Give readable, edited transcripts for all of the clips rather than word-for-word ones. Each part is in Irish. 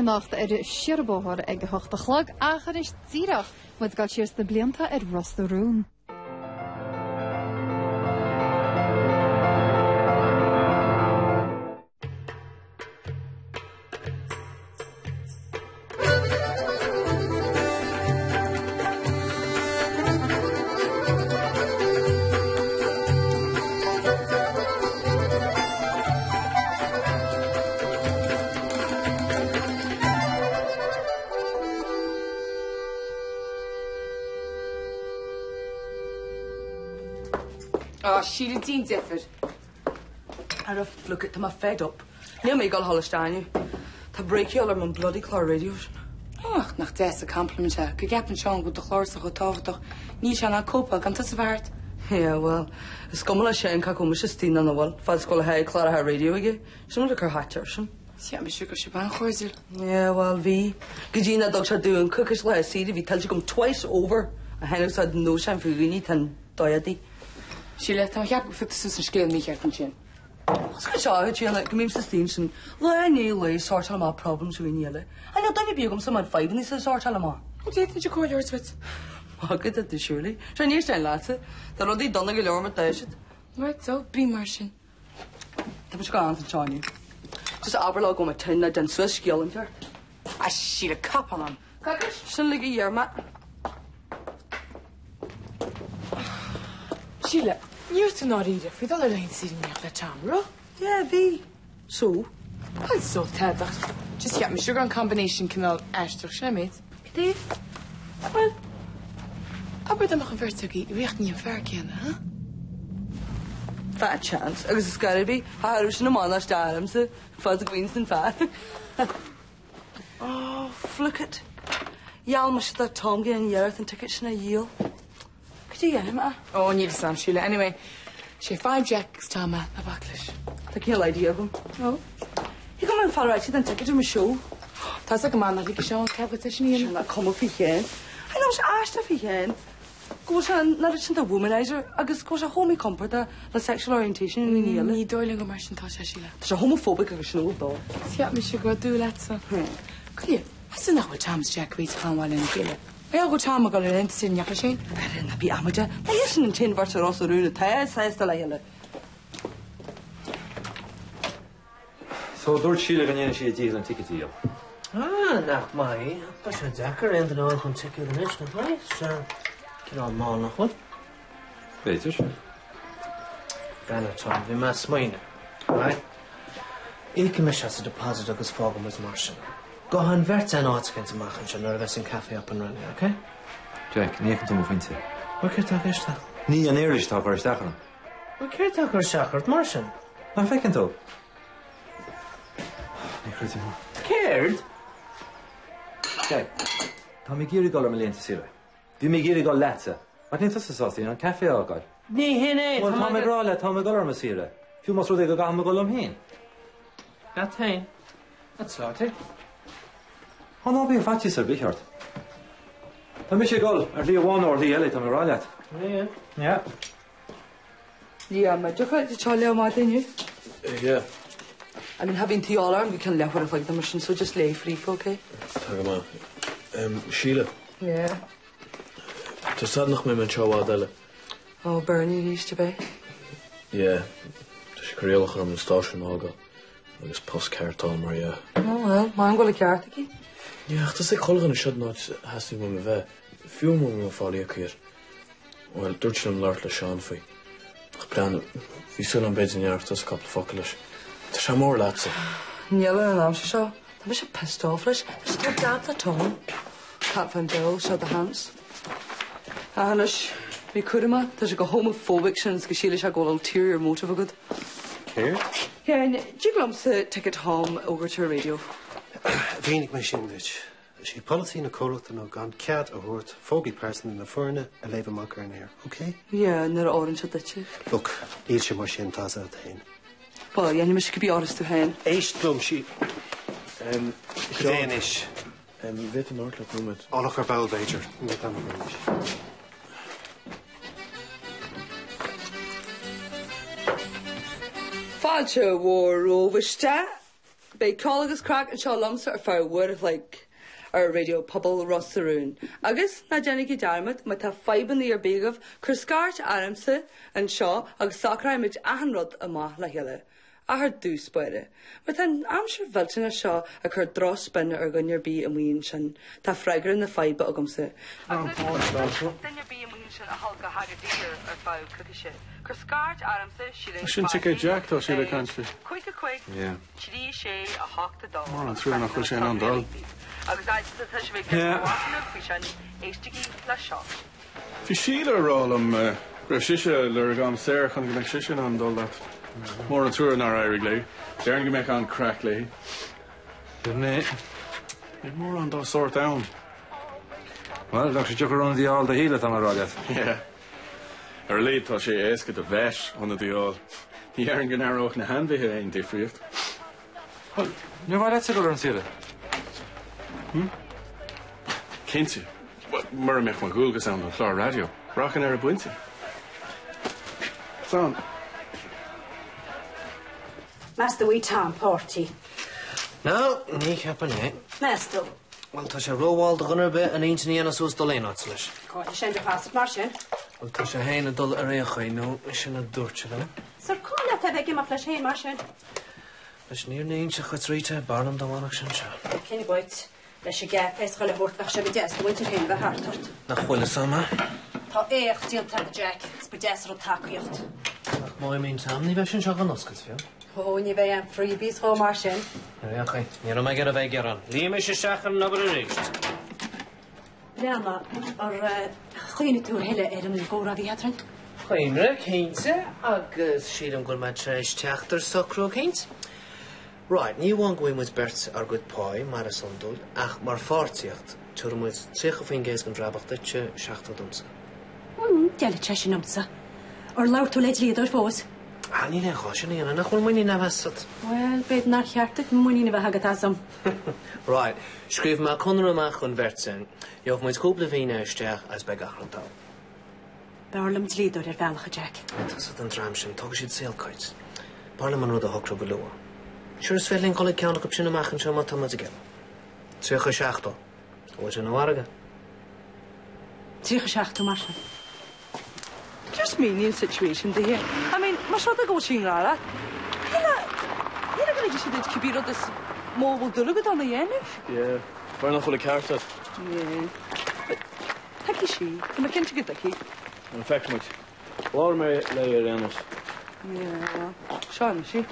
na nacht sirbóthir ag hochta chlog achar is tíirech muid gal sios na blianta Rostarún. Oh, Sheila Dean differed. I have look at them, I'm fed up. Near me gal Holstein. Ta break you all my bloody chlor radios. Oh, nach des a compliment. Could gap and Sean with the chlors of a talk. Ni shan copa, can tas vart. Yeah, well, it's coming Shane Kakumishin on the wall. Fast call a chlor her radio again. Some of her hatchers. Yeah, I'm sure she ban horses. Yeah, well, V. Gina dogs are doing cookies like I see if he tells you come twice over. A hen said no shame for you need and diety. Sheila, tá cheap go fit sus scéil mí cheart an sin. Os go seo Sheila, go mím sa stín le ní le sortal má problems with níle. I know don't be come some 5 ní sa sortal má. What did you call yours with? Well, good at the surely. Sure ní stein láte. Tá rodí donna go leor mat daisiid. Right, so bí mar sin. Tá bus go an Johnny. Just aberlá go ma 10 na den Swiss scéil an cheart. A Sheila cap on. Cacas, sin le year ma. Sheila, you're to not eat it. For the other line sitting there that camera. Yeah, V. So? I'm so tired that. Just get me sugar and combination canal ashter, shall mate? Dave? Well, aber dan nog een vertukkie. U echt niet een ver kennen, huh? Fat chance. Agus is gotta be. How is no man as darm so for the Queenston fat. Oh, flick it. Y'all must that Tom getting yerth and tickets in a yield. Oh, need some, Sheila. Anyway, she 5 jacks, Tama, a backlash. Take your idea of him. No. You come and follow right to the ticket to my show. That's like a man that you can show on competition here. She'll not come up again. I know she asked if again. Goes on, not it's the womanizer. I guess goes a homie comfort, the sexual orientation in the year. Need darling, Martian Tasha, Sheila. There's a homophobic as you know, though. Yeah, me should go do that, so. Clear. What's the number Tom's Jack Reed's can one in the I'll go Tom got an in your machine. I didn't be amateur. I listen in 10 verses also ruin the tires, says the lay. So, door Sheila and she a deal and ticket deal. Ah, nach mai. Pas a dacker in the old ticket the national place. So, get on more noch what? Beter. Ganna Tom, we must mine. Right? Ik miss as a deposit of his fog was Martian. Go on, vert an article to machen, so nervous in cafe up and running, okay? Jack, nie kan toe vindt. Wat keer tak is dat? Niet een eerlijk tak waar zeggen. Wat keer tak er zagert, Martian? Maar vekken toch? Nee, goed man. Cared? Kijk, dan me gierig al alleen te zien. Die me gierig al laten. Wat niet tussen zat in een café ook al. Nee, nee. Want dan me gralen, dan me galer me zien. Veel maar zo dat ik ga me galer heen. Dat heen. Dat slaat hè? Han har vi faktiskt så Richard. Ta mig gol, är det one or the elite med ralat. Ja. Ja. Yeah, but you can't tell you what you. Yeah. I mean, having the alarm, we can left with like the machine, so just lay free, okay? Tag maar. Sheila. Yeah. Er staat nog met mijn show adelle. Oh, Bernie is erbij. Ja. Dus ik heel graag een station houden. Agus postkaart al, maar ja. Oh, wel, maar ik wil een kaartje. Ja, dat is ik gelukkig een shot nooit haast met me weg. Veel meer me vallen een keer. Wel, doortje hem laat le Sean voor. Ik plan, wie zullen een beetje jaar, dat is een couple fokkelish. Het is maar laatste. Nielle en Amsterdam zo. Dat was een pest off, dus stop dat at home. Can't find Bill, so the hands. Anish, we could have, there's a homophobic since Gashilish had got ulterior motive of good. Here? Yeah, and you glums the ticket home over to a radio. Wenig machine ditch. She policy in a color and a gun cat or hurt foggy person in the furnace a lever marker in here, okay? Yeah, and they're orange at that. Look, each your machine toss out the hen. Well, yeah, you must be honest to hen. Eight blum she. Danish. Weet een ordelijk moment. All of her bowel bager. Met them British. Falche war oversta. Bei Collegus crack and Shaw Lumser for word like our radio Pubble Rossaroon. Agus na Jenny Darmot, but have 5 in the year big of Criscart Adamse and Shaw, Agus Sakra image Ahanrod a mah la hille. I heard do spider. But then I'm sure Velton a Shaw a cur draw spinner or gun your bee and ween shin. Ta fragger in the 5 but ugumse. Then your bee and ween shin a hulka hagger deer or 5 cookie shit. Criscart Adamse, she didn't. Shouldn't take a jack though, she the country. Quick. Yeah. Chidi she a hawk the dog. More on through enough pushing on dog. Yeah. Fi Sheila roll Graf Shisha Lurgam Sarah can make Shisha on dol that. More on through in our Irish lay. Darren can make on crackly. Didn't it? More on dol sort down. Well, Dr. Chuck around the all the heel at Amarogat. Yeah. Her lead thought she asked the vet on the all. The Aaron can arrow in the hand here ain't different. Well, you know that's a good answer. Kinsey. What Murray make my Google sound on Floor Radio. Rockin' Arab Winter. Son. Master wee Tom Porty. No, ní ceapan é. Master. Well, tá sé róháil do gunnar be an aontaí ana sús do léanaat leis. Cóta sin de fast mar sin. Well, tá sé héana dul ar échaí nó sin na dúirte le. Sir cóla te bheith gimach leis héin mar sin. Leis níor naon se chut ríte barnam dohánach sin se. Cyn gwaith, leis i gaf feis chola hwrt fach se bydes, dy wynt yn hyn fe hartort. Na chwile sama. Ta eich diol tad Jack, sbydes ro'n tacoiocht. Mwy mi'n tam, ni fe sy'n siog yn osgol fio. O, ni fe am freebies ho mar sin. Yr iachai, ni rhaid gyda fe geran. Lim eisiau siach yn nabod yr eist. Leanna, o'r chwyn y tŵr hele yn gora fi adran. Chwynre, ceinta, agos sydd yn gwrdd treis teachtr socro ceint. Right, ni wan gwyn mwyd bert ar gwyd poi, mar y sondol, ach mar ffortiacht, tŵr mwyd trech o ffyn geis gan drabach dytio siacht o dwmsa. Dial y tresin amsa. O'r lawr tŵr leid lid o'r ffos. A ni le chos yn un, ach mwyn i'n afasod. Wel, beth na'r chiartig, mwyn i'n efo hagat asam. Right, sgrif ma conr ymach yn fertsen, iof mwyd cwbl y fi'n eistech as beg achron tal. Barlam lid o'r felach o Jack. Tasod yn dram sy'n tog sydd seilcoet. Barlam yn rwyd o hogro bwlwa. Siwr ysfelyn coleg cawn o gypsyn ymach yn siarad mat am ysgol. Triach o siach do. Oes yn awarga. Triach o siach do marcha. Just meaning situation to here. I mean, mas rhaid o sy'n rara. Hina gyda jyst ydych cybiro dys mobl dwlwg o dan y ennill. Yeah. Fair enough full of cartad. Yeah. Hagi si, dyma cynt gyda chi. In fact, much. Lawr me le Renos. Yeah. Sean, si.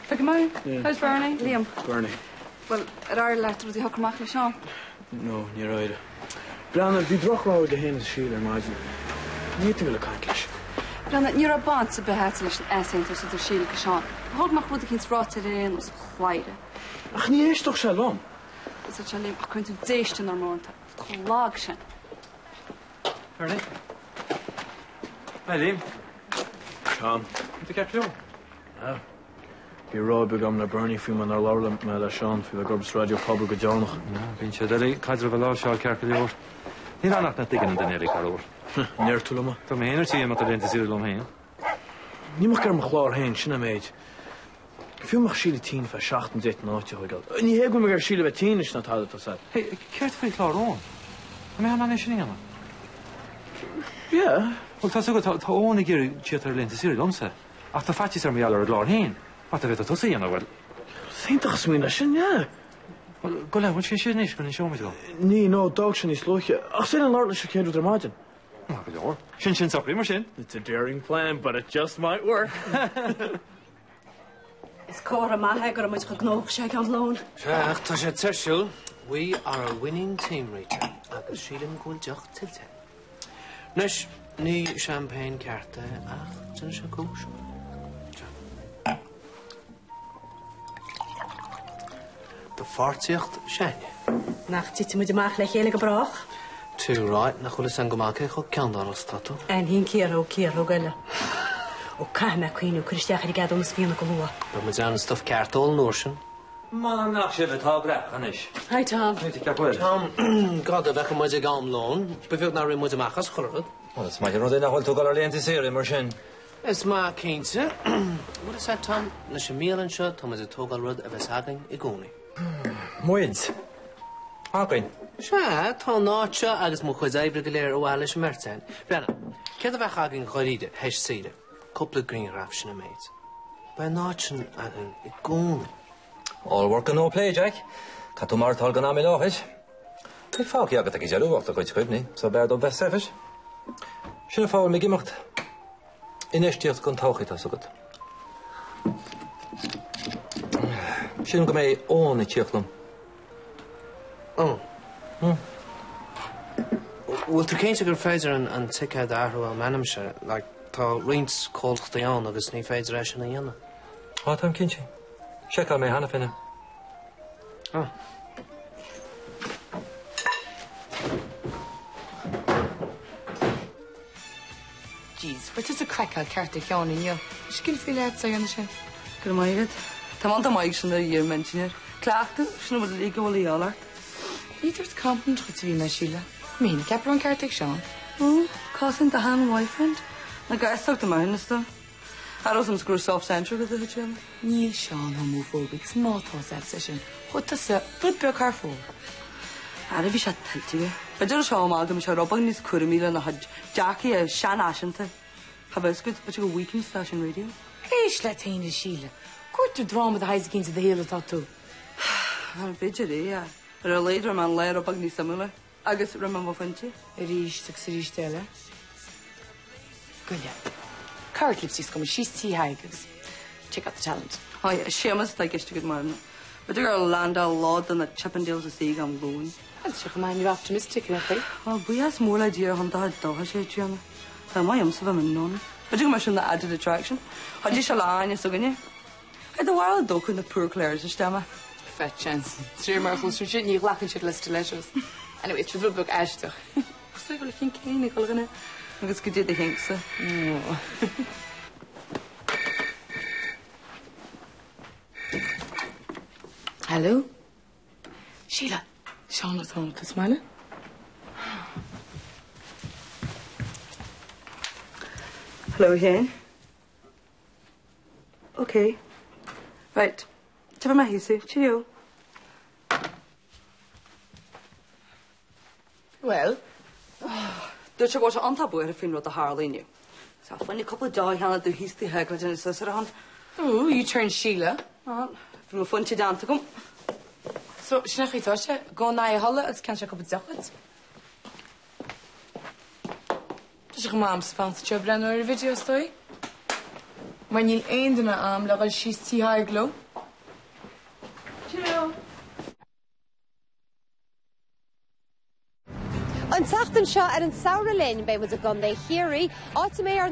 Fag yma. How's Bernie? Liam. Bernie. Wel, yr air letr wedi hocrmach le Sean. No, ni roed. Blanna, di droch rawd de hen is Sheila, imagine. Ni te wil kanklish. Blanna, ni o'r bant sy'n behet leis eseint os ydw'r Sheila gy Sean. Hocrmach bod chi'n sbrot yr un os chwaire. Ach, ni eist doch shalom. Is het Liam, ach gwynt yn deist yn o'r môr. Chlag sy'n. Bernie? Hi, Liam. Sean. What did you get Ja. Bí rá begam na Bernie fiú man ar lálam me le Sean fi a gobs radio Pablo go dearnach. No, bín sé dali cadre bh lá seáil cearca leor. Ní annach na digan an dennéir carúr. Neir tulama. Tá mé éinar tí mat a denta siad lom héin. Ní mar gar chlár hain sinna méid. Fiúmach síle tí fe 17 náte hoigal. Ní hé go me gar síle bheith tí is na tal tá sa. Hey, ceart fé chlárón. Tá mé anna sin íana. Yeah. Wel, tá sugad tá óna gur tíad ar lenta siad lomsa. Ach tá fatis ar mé ar glár héin. Wat a bheith a tosa íana bhfuil. Sintach smína sin, yeah. Wel, go le, bhfuil sé siad níos gon seo mit go. Ní, no, dag sin ní slóche. Ach, sin an láir leis a céadú dramáin. No, go leor. Sin saprí mar sin. It's a daring plan, but it just might work. Is córa maithe gur muid go gnóch sé gan lón. Seach, tá sé tersiúl. We are a winning team, Rita. Agus sílim gwyl deoch tilte. Nes, ní champagne carte, ach, dyn se cwrs. De fartiocht sjanje. Nach dit moet de maag leg hele gebracht. Too right, na chwile san gomake cho candar als tato. En hin kero gelle. O ka me queen o Christiach die gad ons fien go lua. But met aan stuff kaart all notion. Man, nach sé bheith tá grach anis. Hi Tom. Weet ik dat wel. Tom, god, weg moet ik aan loon. Bevilt naar in moet machas chorrod. Wel, is maar je rode nach wel toch al alleen te zeer, maar sin. It's my Keensa. What is that, Tom? Na she meal and shot, Tom is a togal rud of his hagging, igoni. Muids. Hagen. Sha, Tom notcha, agus mo Cuid Ibrigalier o Alish Merten. Brenna, Kid of hagging Corrida, Hesh Cedar, couple of green raftion and maids. By notchin hagging, igoni. All work and no play, Jack. Catumar Tolgan Amilohish. I thought you had to get your work to go to Cuid, so bad on best service. Should have followed me gemacht. In eerst kon tauchen dat zo goed. Misschien kom je on het chicklum. Oh. Well, to Keensa gur Fraser and take out the Arrow Manamshire, like to Reins called the on agus ni Fraser Ashen and Yana. What am kinchi? Check out my Hannah finna. Oh. Jeez, but it's a crack I'll cart it on in you. She can feel out so on the Gur maiad. Tá man mai sin a dhéir mentionir. Claachta sin bud lí go lí alart. Either's competent with me, my Sheila. Mean, cap on cart Sean. Oh, cousin the hand boyfriend. Na gaistach the minister. Arosam screw soft centre with the gym. Neil Sean homophobic, small thoughts that session. What does a foot be careful? Ara bhí sé tiltte. Beidir seo mágam se robban níos cuaimíle na had Jackie a Shan Ashanta. Habes good but go weekend station radio. Eish Latina Sheila. Court to drama the highs against the hill of tattoo. Ar beidir é. Ar a later man le robban níos samula. Agus remember funti. Rish succeed stella. Good yeah. Cart lipsticks come she's tea hikers. Check out the talent. Oh yeah, Seamus like is to good man. But there are Landau Lord and the Chippendales of Sea I'm going. That's your man, you're optimistic, I think. Oh, we have more idea on the dog, Adriana. I'm my so I'm known. But you mentioned the added attraction. How do you shall I so can you? I the wild dog in the poor Claire's stammer. Fat chance. 3 miracles for shit, you lack and shit less delicious. Anyway, it's your book Ashton. What's like looking cane, Nicola? I guess good day the hinks. Hello? Sheila. Sean is home to smile. Hello again. Okay. Right. Tip of my hisu. Cheerio. Well? Did you go to on top of it with the Harley new? So when a couple of days Hannah do he's the head and his sister on. Oh, you turned Sheila. From a fun to down to come. So, Shnachie Tosha, go na je holle, het kan je op het zacht. Dus je mom's fancy job ran over video story. When you end in a level she's tea high glow. Cheerio. An tachtan seo ar an saoire lein be was a gun dé chéirí áit mé ar